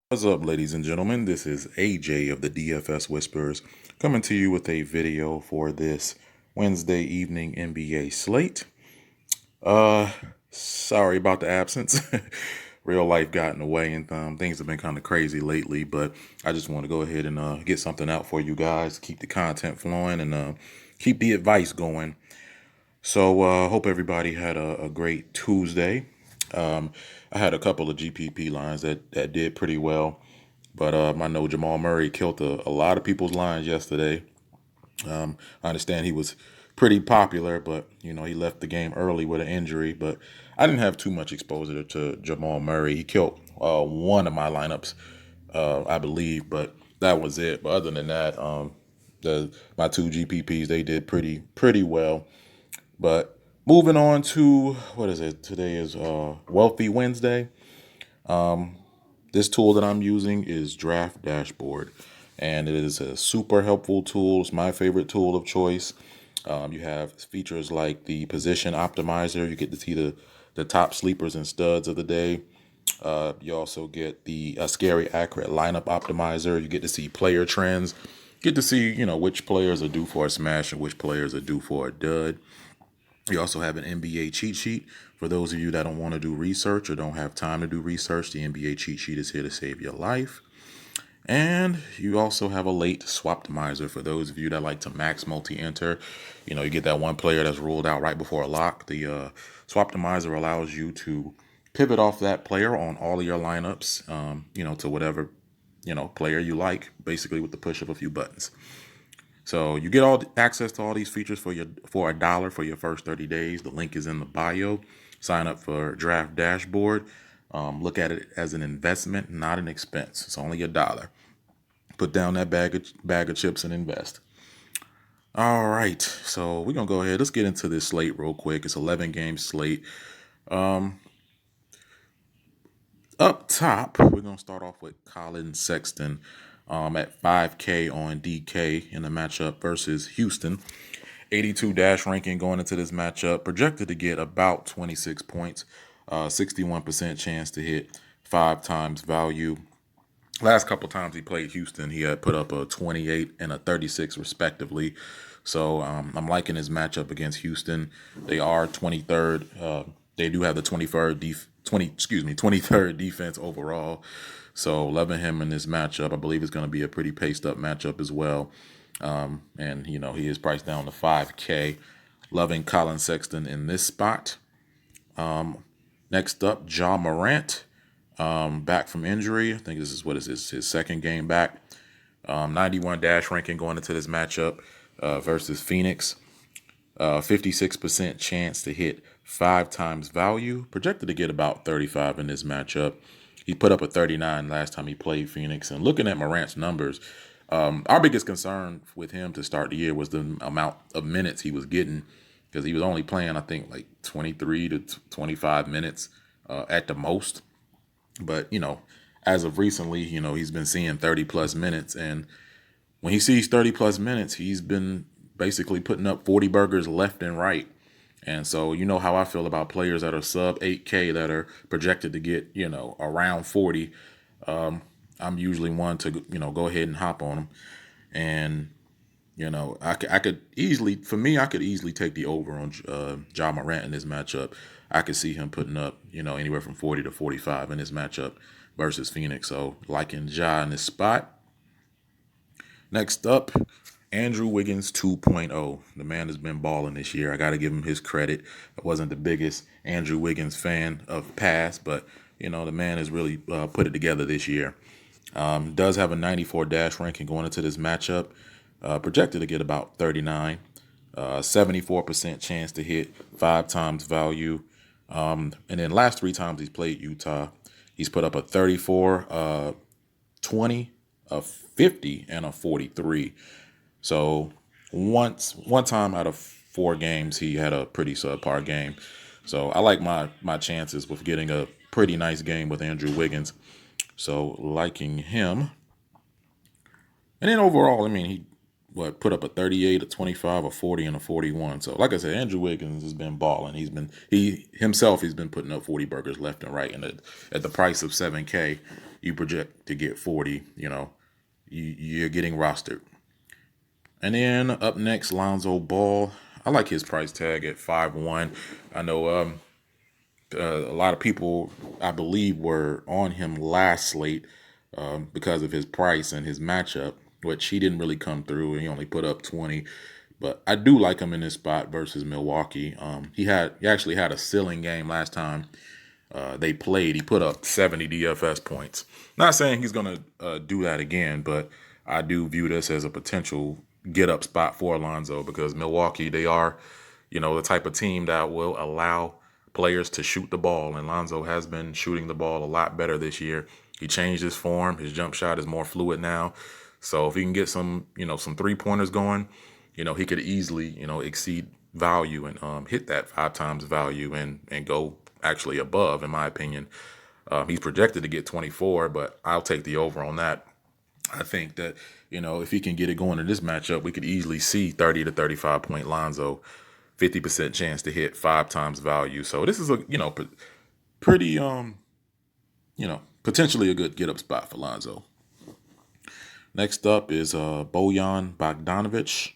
What's up, ladies and gentlemen? This is AJ of the DFS Whisperers coming to you with a video for this Wednesday evening NBA slate. Uh, Sorry about the absence. Real life got in the way, and things have been kind of crazy lately. But I just want to go ahead and get something out for you guys, keep the content flowing, and keep the advice going. So hope everybody had a great Tuesday. I had a couple of GPP lines that did pretty well. But I know Jamal Murray killed a lot of people's lines yesterday. I understand he was pretty popular, but he left the game early with an injury. But I didn't have too much exposure to Jamal Murray. He killed one of my lineups, I believe, but that was it. But other than that, my two GPPs, they did pretty well. But moving on to what is it? Today is Wealthy Wednesday. This tool that I'm using is Draft Dashboard, and it is a super helpful tool. It's my favorite tool of choice. You have features like the position optimizer. You get to see the top sleepers and studs of the day. You also get the scary accurate lineup optimizer. You get to see player trends. Get to see which players are due for a smash and which players are due for a dud. You also have an NBA cheat sheet. For those of you that don't want to do research or don't have time to do research, the NBA cheat sheet is here to save your life. And you also have a late swaptimizer for those of you that like to max multi-enter. You get that one player that's ruled out right before a lock. The swaptimizer allows you to pivot off that player on all of your lineups, to whatever, player you like, basically with the push of a few buttons. So you get all access to all these features for $1 for your first 30 days. The link is in the bio. Sign up for Draft Dashboard. Look at it as an investment, not an expense. It's only $1. Put down that bag of chips and invest. All right, so we're gonna go ahead. Let's get into this slate real quick. It's 11 game slate. Up top, we're gonna start off with Colin Sexton at 5K on DK in the matchup versus Houston. 82 dash ranking going into this matchup, projected to get about 26 points, 61% chance to hit 5 times value. Last couple times he played Houston, he had put up a 28 and a 36 respectively. So I'm liking his matchup against Houston. They are 23rd. They do have the 23rd defense overall. So loving him in this matchup. I believe it's going to be a pretty paced up matchup as well. And he is priced down to 5K. Loving Colin Sexton in this spot. Next up, Ja Morant. Back from injury. I think this is his second game back. 91 dash ranking going into this matchup versus Phoenix. 56% chance to hit 5 times value. Projected to get about 35 in this matchup. He put up a 39 last time he played Phoenix. And looking at Morant's numbers, our biggest concern with him to start the year was the amount of minutes he was getting, because he was only playing, I think, like 23 to 25 minutes at the most. But, as of recently, he's been seeing 30 plus minutes. And when he sees 30 plus minutes, he's been basically putting up 40 burgers left and right. And so, how I feel about players that are sub 8K that are projected to get, around 40. I'm usually one to, go ahead and hop on them. And, I could easily take the over on Ja Morant in this matchup. I could see him putting up, anywhere from 40 to 45 in this matchup versus Phoenix. So liking Ja in this spot. Next up, Andrew Wiggins 2.0. The man has been balling this year. I got to give him his credit. I wasn't the biggest Andrew Wiggins fan of past, but, the man has really put it together this year. Does have a 94 dash ranking going into this matchup. Projected to get about 39. 74% chance to hit 5 times value. And then last 3 times he's played Utah, he's put up a 34, 20, a 50, and a 43. So one time out of 4 games, he had a pretty subpar game. So I like my chances with getting a pretty nice game with Andrew Wiggins. So liking him. And then overall, he put up a 38, a 25, a 40, and a 41. So like I said, Andrew Wiggins has been balling. He's been putting up 40 burgers left and right. And at the price of 7K, you project to get 40, you're getting rostered. And then up next, Lonzo Ball. I like his price tag at 5-1. I know a lot of people, I believe, were on him last slate because of his price and his matchup, which he didn't really come through. He only put up 20. But I do like him in this spot versus Milwaukee. He actually had a ceiling game last time they played. He put up 70 DFS points. Not saying he's going to do that again, but I do view this as a potential get up spot for Alonzo because Milwaukee, they are, the type of team that will allow players to shoot the ball. And Lonzo has been shooting the ball a lot better this year. He changed his form. His jump shot is more fluid now. So if he can get some 3-pointers going, he could easily, exceed value and hit that 5 times value and go actually above, in my opinion. He's projected to get 24, but I'll take the over on that. I think that, if he can get it going in this matchup, we could easily see 30 to 35 point Lonzo, 50% chance to hit 5 times value. So this is a, pretty, potentially a good get up spot for Lonzo. Next up is Bojan Bogdanovic,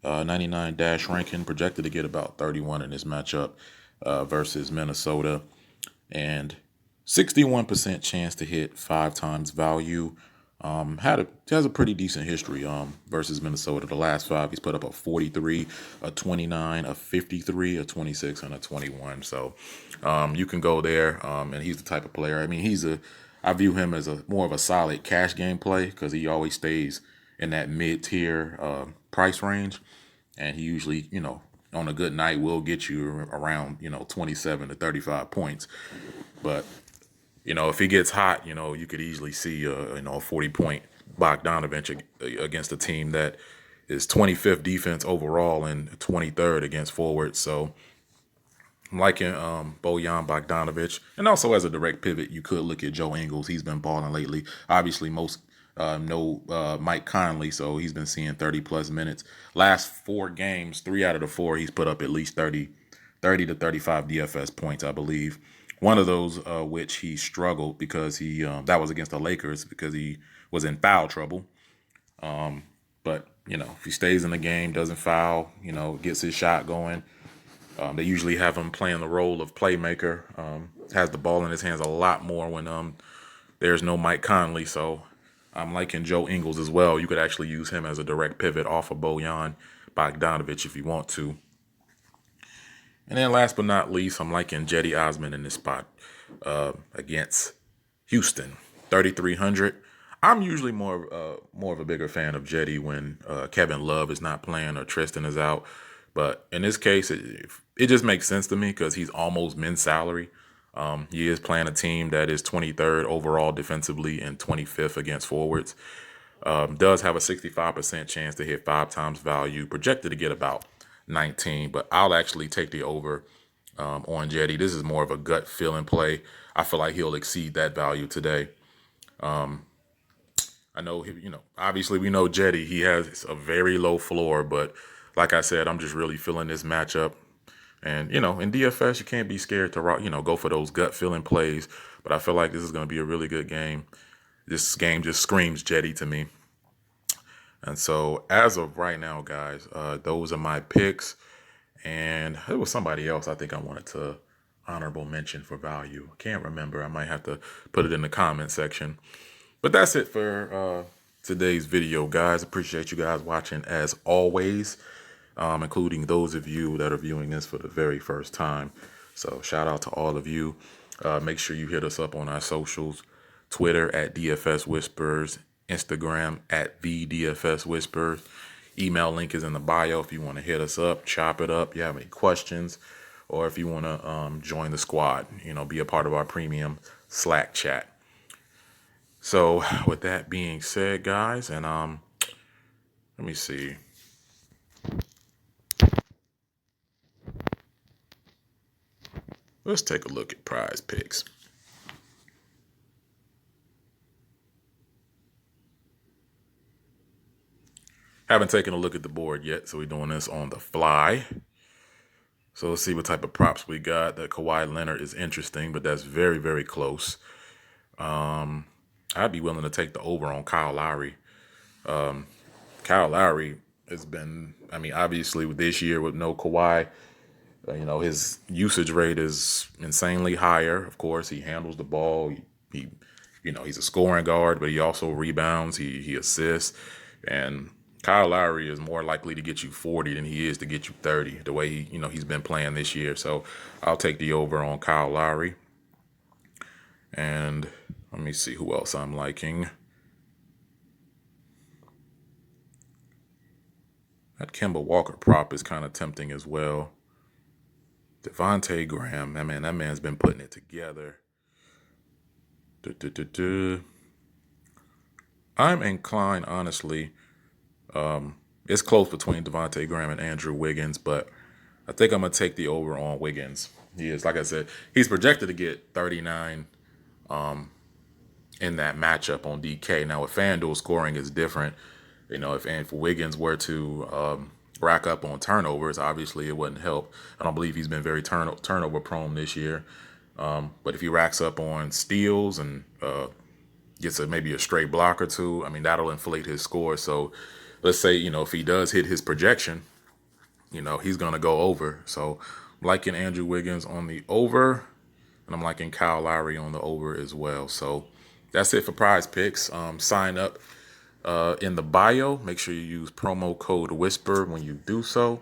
99 dash ranking, projected to get about 31 in this matchup versus Minnesota, and 61% chance to hit 5 times value. Has a pretty decent history versus Minnesota. The last 5, he's put up a 43, a 29, a 53, a 26, and a 21. So you can go there, and he's the type of player. I mean, I view him as more of a solid cash game play because he always stays in that mid-tier price range, and he usually, on a good night will get you around 27 to 35 points. But if he gets hot, you could easily see a 40-point Bogdanovic against a team that is 25th defense overall and 23rd against forwards. So I'm liking Bojan Bogdanovic. And also as a direct pivot, you could look at Joe Ingles. He's been balling lately. Obviously, most know Mike Conley, so he's been seeing 30-plus minutes. Last 4 games, 3 out of the 4, he's put up at least 30 to 35 DFS points, I believe. One of those which he struggled because that was against the Lakers because he was in foul trouble. But, if he stays in the game, doesn't foul, gets his shot going, they usually have him playing the role of playmaker, has the ball in his hands a lot more when there's no Mike Conley. So I'm liking Joe Ingles as well. You could actually use him as a direct pivot off of Bojan Bogdanovic if you want to. And then last but not least, I'm liking Cedi Osman in this spot against Houston, 3,300. I'm usually more of a bigger fan of Cedi when Kevin Love is not playing or Tristan is out. But in this case, it just makes sense to me because he's almost min salary. He is playing a team that is 23rd overall defensively and 25th against forwards. Does have a 65% chance to hit 5 times value, projected to get about 19, but I'll actually take the over on Cedi. This is more of a gut feeling play. I feel like he'll exceed that value today. I know, obviously we know Cedi, he has a very low floor, but like I said, I'm just really feeling this matchup. And, in DFS, you can't be scared to, go for those gut feeling plays, but I feel like this is going to be a really good game. This game just screams Cedi to me. And so as of right now, guys, those are my picks. And there was somebody else I think I wanted to honorable mention for value. I can't remember. I might have to put it in the comment section. But that's it for today's video, guys. Appreciate you guys watching as always, including those of you that are viewing this for the very first time. So shout out to all of you. Make sure you hit us up on our socials, Twitter at DFS Whisperers, Instagram at the DFS Whisperers. Email link is in the bio if you want to hit us up, chop it up, you have any questions, or if you want to join the squad, be a part of our premium Slack chat. So with that being said, guys, and let me see. Let's take a look at Prizepicks. Haven't taken a look at the board yet, so we're doing this on the fly. So let's see what type of props we got. That Kawhi Leonard is interesting, but that's very, very close. I'd be willing to take the over on Kyle Lowry. Kyle Lowry has been, I mean, obviously with this year with no Kawhi, his usage rate is insanely higher. Of course, he handles the ball. He's a scoring guard, but he also rebounds. He assists, and Kyle Lowry is more likely to get you 40 than he is to get you 30. The way he's been playing this year. So I'll take the over on Kyle Lowry. And let me see who else I'm liking. That Kemba Walker prop is kind of tempting as well. Devontae Graham, that man's been putting it together. I'm inclined, honestly. It's close between Devontae Graham and Andrew Wiggins, but I think I'm gonna take the over on Wiggins. He is, like I said, he's projected to get 39 in that matchup on DK. Now, with Fanduel, scoring is different. If Wiggins were to rack up on turnovers, obviously it wouldn't help. I don't believe he's been very turnover prone this year. But if he racks up on steals and gets maybe a straight block or two, I mean, that'll inflate his score. So let's say, if he does hit his projection, he's going to go over. So I'm liking Andrew Wiggins on the over, and I'm liking Kyle Lowry on the over as well. So that's it for Prize Picks. Sign up in the bio. Make sure you use promo code Whisper when you do so,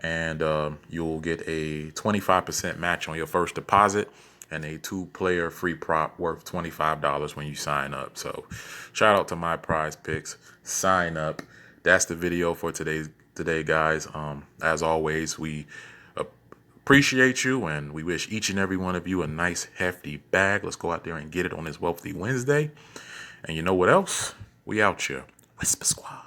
and you'll get a 25% match on your first deposit and a 2-player free prop worth $25 when you sign up. So shout out to my Prize Picks. Sign up. That's the video for today, guys. As always, we appreciate you, and we wish each and every one of you a nice hefty bag. Let's go out there and get it on this Wealthy Wednesday. And you know what else? We out here. Whisper Squad.